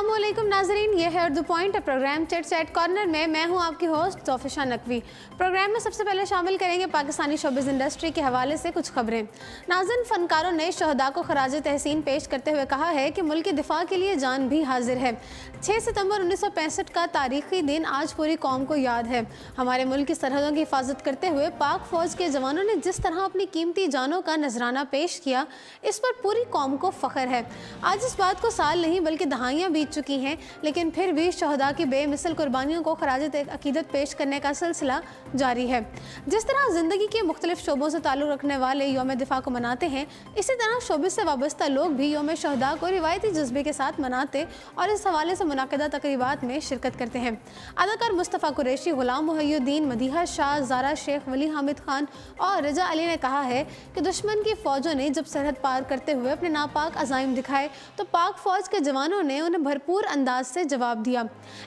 अस्सलामुअलैकुम नाज़रीन, ये है Urdu point programme chit chat corner में मैं हूं आपकी होस्ट तौफिशा नकवी। प्रोग्राम में सबसे पहले शामिल करेंगे पाकिस्तानी शोबिज़ इंडस्ट्री के हवाले से कुछ खबरें। नाज़रीन, फ़नकारों ने शहदा को खराज तहसीन पेश करते हुए कहा है कि मुल्क के दिफा के लिए जान भी हाजिर है। 6 सितंबर 1965 का तारीखी दिन आज पूरी कौम को याद है। हमारे मुल्क की सरहदों की हिफाजत करते हुए पाक फ़ौज के जवानों ने जिस तरह अपनी कीमती जानों का नजराना पेश किया, इस पर पूरी कौम को फ़ख्र है। आज इस बात को साल नहीं बल्कि दहाइयाँ बीत चुकी हैं, लेकिन फिर भी शहदा की बेमिसल कुर्बानियों को खराज अकीदत पेश करने का सिलसिला जारी है। जिस तरह ज़िंदगी के मुख्तलिफ शोबों से ताल्लुक़ रखने वाले यौम दिफा को मनाते हैं, इसी तरह शोबे से वाबस्ता लोग भी यौम शहदा को रिवायती जज्बे के साथ मनाते और इस हवाले से मुनाक़दा तक़रीबात में शिरकत करते हैं। अदाकार मुस्तफ़ा कुरैशी, गुलाम मुहियुद्दीन, मदीहा शाह, ज़ारा शेख, वली हामिद खान और रजा अली ने कहा है कि दुश्मन की फ़ौजों ने जब सरहद पार करते हुए अपने नापाक अज़ाइम दिखाए तो पाक फ़ौज के जवानों ने उन्हें भरपूर अंदाज से जवाब दिया।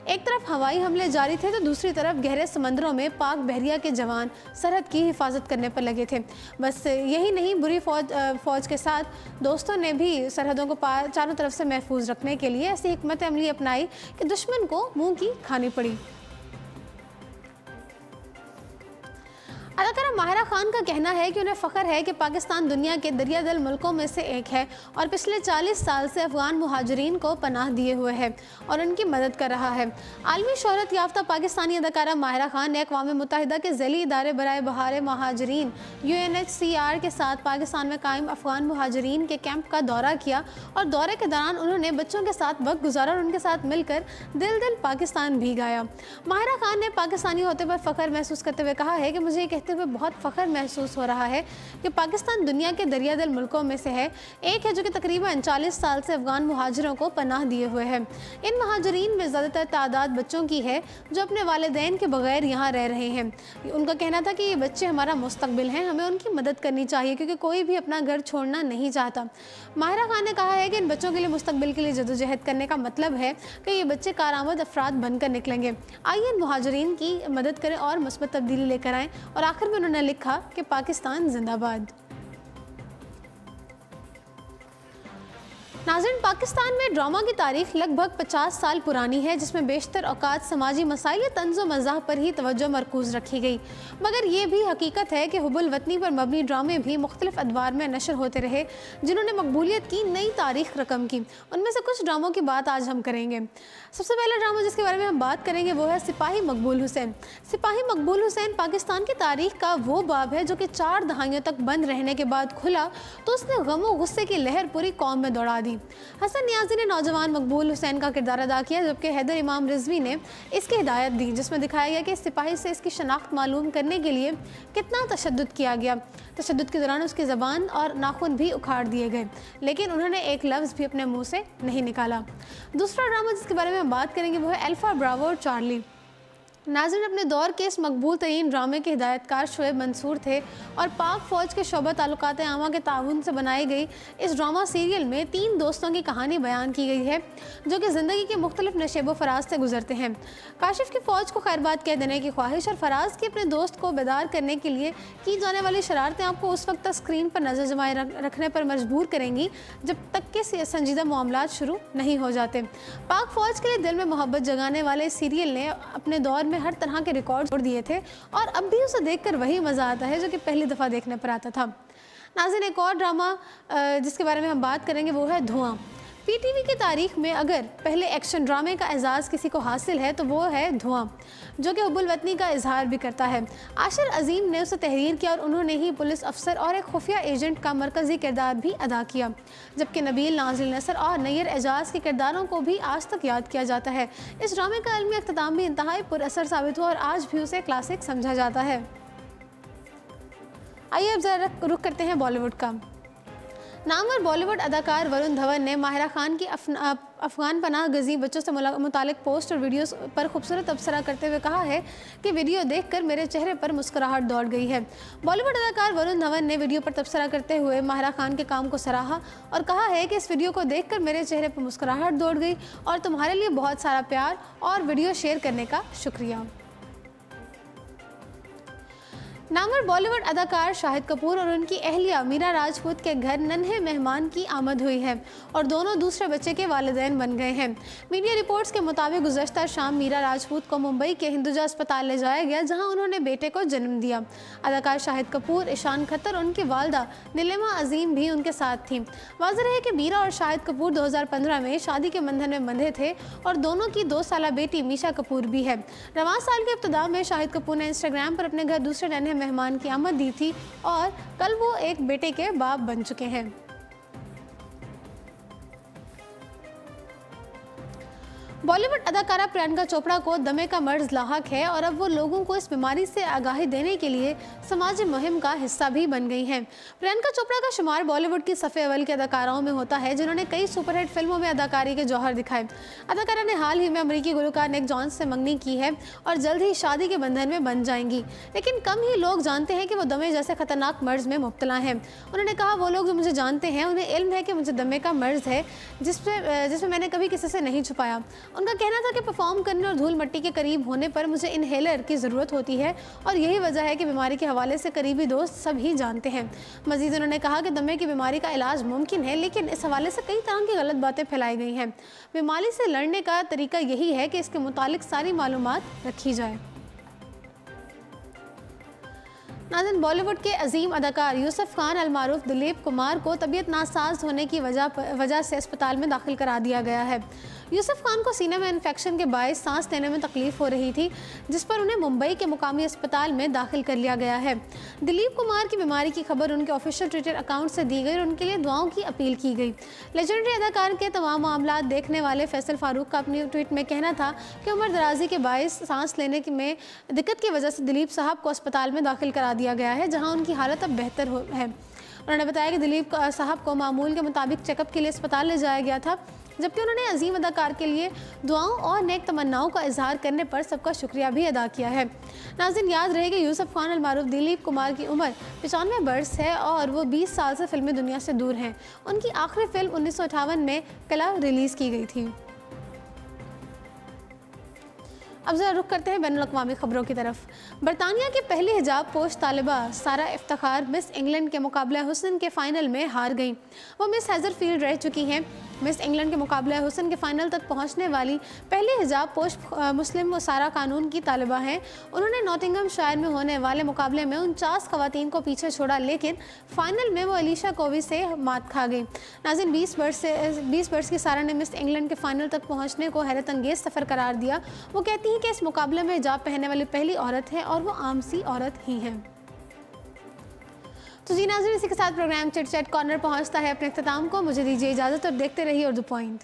एक तरफ हवाई हमले जारी थे तो दूसरी तरफ गहरे समंदरों में पाक बहरिया के जवान सरहद की हिफाजत करने पर लगे थे। बस यही नहीं, बुरी फ़ौज के साथ दोस्तों ने भी सरहदों को चारों तरफ से महफूज रखने के लिए ऐसी हिकमत अमली अपनाई कि दुश्मन को मुँह की खानी पड़ी। अदाकारा माहिरा खान का कहना है कि उन्हें फ़ख्र है कि पाकिस्तान दुनिया के दरियादिल मुल्कों में से एक है और पिछले 40 साल से अफ़गान मुहाजिरीन को पनाह दिए हुए है और उनकी मदद कर रहा है। आलमी शोहरत याफ्ता पाकिस्तानी अदाकारा माहिरा खान ने अक़वाम मुत्तहिदा के ज़ैली इदारे बराए बहार महाजरीन UNHCR के साथ पाकिस्तान में कायम अफ़गान मुहाजिरीन के कैंप का दौरा किया और दौरे के दौरान उन्होंने बच्चों के साथ वक्त गुजारा और उनके साथ मिलकर दिल दिल पाकिस्तान भी गाया। माहिरा खान ने पाकिस्तानी होते पर फ़ख्र महसूस करते हुए कहा है कि मुझे ये कहते हुए बहुत फ़ख्र महसूस हो रहा है कि पाकिस्तान दुनिया के दरियादिल मुल्कों में से है एक है जो कि तकरीबन 40 साल से अफ़गान मुहाजिरों को पनाह दिए हुए है। इन मुहाजिरीन में ज़्यादातर तादाद बच्चों की है जो अपने वालिदैन के बगैर यहाँ रह रहे हैं। उनका कहना था कि ये बच्चे हमारा मुस्तकबिल हैं, हमें उनकी मदद करनी चाहिए क्योंकि कोई भी अपना घर छोड़ना नहीं चाहता। माहिरा खान ने कहा है कि इन बच्चों के लिए मुस्तकबिल के लिए जदोजहद करने का मतलब है कि ये बच्चे कारआमद अफराद बनकर निकलेंगे। आइए इन मुहाजिरीन की मदद करें और मुस्बत तब्दीली लेकर आएँ। और आखिर में उन्होंने लिखा कि पाकिस्तान जिंदाबाद। नाज़रीन, पाकिस्तान में ड्रामा की तारीख लगभग 50 साल पुरानी है, जिसमें बेशतर औकात समाजी मसाइल या तंज़ो मज़ाह पर ही तवज्जो मरकूज़ रखी गई। मगर ये भी हकीकत है कि हुब्बुल वतनी पर मबनी ड्रामे भी मुख्तलिफ अदवार में नशर होते रहे, जिन्होंने मकबूलियत की नई तारीख रकम की। उनमें से कुछ ड्रामों की बात आज हम करेंगे। सबसे पहला ड्रामा जिसके बारे में हम बात करेंगे वो है सिपाही मकबूल हुसैन। सिपाही मकबूल हुसैन पाकिस्तान की तारीख का वो बाब है जो कि 4 दहाइयों तक बंद रहने के बाद खुला तो उसने गम व गुस्से की लहर पूरी कौम में दौड़ा दी। हसन नियाज़ी ने नौजवान मकबूल हुसैन का किरदार अदा किया, जबकि हैदर इमाम रिजवी ने इसकी हिदायत दी, जिसमें दिखाया गया कि इस सिपाही से इसकी शनाख्त मालूम करने के लिए कितना तशद्दुद किया गया। तशद्दुद के दौरान उसकी ज़बान और नाखून भी उखाड़ दिए गए, लेकिन उन्होंने एक लफ्ज़ भी अपने मुँह से नहीं निकाला। दूसरा ड्रामा जिसके बारे में हम बात करेंगे वो है अल्फ़ा ब्रावो और चार्ली। नाज़रीन, अपने दौर के इस मकबूल तरीन ड्रामे के हिदायतकार शोएब मंसूर थे और पाक फ़ौज के शोबा ताल्लुकात आमा के ताउन से बनाई गई इस ड्रामा सीरियल में 3 दोस्तों की कहानी बयान की गई है जो कि ज़िंदगी के मुख्तलिफ नशेब व फराज से गुजरते हैं। काशिफ की फ़ौज को खैरबाद कह देने की ख्वाहिश और फराज की अपने दोस्त को बेदार करने के लिए की जाने वाली शरारतें आपको उस वक्त तक स्क्रीन पर नज़र जमाए रखने पर मजबूर करेंगी जब तक कि संजीदा मामलात शुरू नहीं हो जाते। पाक फ़ौज के लिए दिल में मोहब्बत जगाने वाले सीरियल ने अपने दौर में हर तरह के रिकॉर्ड जोड़ दिए थे और अब भी उसे देखकर वही मज़ा आता है जो कि पहली दफ़ा देखने पर आता था। नाज़रीन, एक और ड्रामा जिसके बारे में हम बात करेंगे वो है धुआं। PTV की तारीख में अगर पहले एक्शन ड्रामे का एजाज़ किसी को हासिल है तो वो है धुआं, जो कि हुब्बुल वतनी का इजहार भी करता है। आशिर अजीम ने उसे तहरीर किया और उन्होंने ही पुलिस अफसर और एक खुफिया एजेंट का मरकज़ी किरदार भी अदा किया, जबकि नबील, नाज़िल नसर और नैयर एजाज के किरदारों को भी आज तक याद किया जाता है। इस ड्रामे का इल्मी अख्ताम भी इंतहाई पुरअसर साबित हुआ और आज भी उसे क्लासिक समझा जाता है। आइए अब ज़रा रुख करते हैं बॉलीवुड का। नामवर बॉलीवुड अदाकार वरुण धवन ने माहिरा खान की अफ़गान पनाह गज़ी बच्चों से मुतालिक पोस्ट और वीडियोस पर खूबसूरत तबसरा करते हुए कहा है कि वीडियो देखकर मेरे चेहरे पर मुस्कुराहट दौड़ गई है। बॉलीवुड अदाकार वरुण धवन ने वीडियो पर तबसरा करते हुए माहिरा खान के काम को सराहा और कहा है कि इस वीडियो को देखकर मेरे चेहरे पर मुस्कुराहट दौड़ गई और तुम्हारे लिए बहुत सारा प्यार और वीडियो शेयर करने का शुक्रिया। नामवर बॉलीवुड अदाकार शाहिद कपूर और उनकी अहलिया मीरा राजपूत के घर नन्हे मेहमान की आमद हुई है और दोनों दूसरे बच्चे के वालिदैन बन गए हैं। मीडिया रिपोर्ट्स के मुताबिक गुज़श्ता शाम मीरा राजपूत को मुंबई के हिंदुजा अस्पताल ले जाया गया, जहां उन्होंने बेटे को जन्म दिया। अदाकार शाहिद कपूर, ईशान खत्तर और उनकी वालदा नीलिमा अजीम भी उनके साथ थी। वाज़ेह रहे कि मीरा और शाहिद कपूर 2015 में शादी के बंधन में बंधे थे और दोनों की 2 साला बेटी मीशा कपूर भी है। रवां साल के इब्तिदा में शाहिद कपूर ने इंस्टाग्राम पर अपने घर दूसरे नन्हे मेहमान की आमद दी थी और कल वो एक बेटे के बाप बन चुके हैं। बॉलीवुड अदाकारा प्रियंका चोपड़ा को दमे का मर्ज लाहक है और अब वो लोगों को इस बीमारी से आगाही देने के लिए समाजी मुहिम का हिस्सा भी बन गई हैं। प्रियंका चोपड़ा का शुमार बॉलीवुड की सफ़े अव्वल के अदाकाराओं में होता है, जिन्होंने कई सुपरहिट फिल्मों में अदाकारी के जौहर दिखाए। अदाकारा ने हाल ही में अमेरिकी गुलकार निक जॉन्स से मंगनी की है और जल्द ही शादी के बंधन में बन जाएंगी, लेकिन कम ही लोग जानते हैं कि वो दमे जैसे खतरनाक मर्ज में मुब्तला हैं। उन्होंने कहा, वो लोग जो मुझे जानते हैं उन्हें इल्म है कि मुझे दमे का मर्ज है, जिसमें मैंने कभी किसी से नहीं छुपाया। उनका कहना था कि परफॉर्म करने और धूल मिट्टी के करीब होने पर मुझे इनहेलर की ज़रूरत होती है और यही वजह है कि बीमारी के हवाले से करीबी दोस्त सभी जानते हैं। मज़ीद उन्होंने कहा कि दमे की बीमारी का इलाज मुमकिन है, लेकिन इस हवाले से कई तरह की गलत बातें फैलाई गई हैं। बीमारी से लड़ने का तरीका यही है कि इसके मुतालिक सारी मालूमात रखी जाए। नाज़रीन, बॉलीवुड के अजीम अदाकार यूसुफ खान अलमारूफ दिलीप कुमार को तबीयत नासाज होने की वजह से अस्पताल में दाखिल करा दिया गया है। यूसुफ खान को सीने में इन्फेक्शन के बायस सांस लेने में तकलीफ हो रही थी, जिस पर उन्हें मुंबई के मुकामी अस्पताल में दाखिल कर लिया गया है। दिलीप कुमार की बीमारी की खबर उनके ऑफिशियल ट्विटर अकाउंट से दी गई और उनके लिए दुआओं की अपील की गई। लेजेंडरी अदाकार के तमाम मामला देखने वाले फैसल फारूक का अपनी ट्वीट में कहना था कि उम्र दराजी के बायस सांस लेने में दिक्कत की वजह से दिलीप साहब को अस्पताल में दाखिल करा दिया गया है, जहाँ उनकी हालत अब बेहतर है। उन्होंने बताया कि दिलीप साहब को मामूल के मुताबिक चेकअप के लिए अस्पताल ले जाया गया था, जबकि उन्होंने अजीम अदाकार के लिए दुआओं और नेक तमन्नाओं का इजहार करने पर सबका शुक्रिया भी अदा किया है। नाज़रीन, याद रहे कि यूसुफ खान अलमारूफ दिलीप कुमार की उम्र 95 बरस है और वो 20 साल से फिल्मी दुनिया से दूर हैं। उनकी आखिरी फिल्म 1958 में कला रिलीज़ की गई थी। अब जरा रुख करते हैं बैनुल-अक़वामी खबरों की तरफ। बरतानिया की पहली हिजाब पोश तालिबा सारा इफ्तिखार मिस इंग्लैंड के मुकाबला हुस्न के फाइनल में हार गई। वो मिस हैज़रफील्ड रह चुकी हैं। मिस इंग्लैंड के मुकाबला हुस्न के फाइनल तक पहुंचने वाली पहली हिजाब पोश मुस्लिम व सारा कानून की तालिबा हैं। उन्होंने नॉटिंघमशायर में होने वाले मुकाबले में 49 खवातीन को पीछे छोड़ा, लेकिन फाइनल में वो अलीशा कोवी से मात खा गई। नाज़रीन, 20 वर्ष की सारा ने मिस इंग्लैंड के फाइनल तक पहुँचने को हैरत अंगेज़ सफ़र करार दिया। वो कहती हैं कि इस मुकाबले में हिजाब पहनने वाली पहली औरत है और वो आम सी औरत ही हैं। तो जी नाज़रीन, इसी के साथ प्रोग्राम चिट चैट कॉर्नर पहुंचता है अपने इख्तिताम को। मुझे दीजिए इजाज़त और देखते रहिए उर्दू पॉइंट।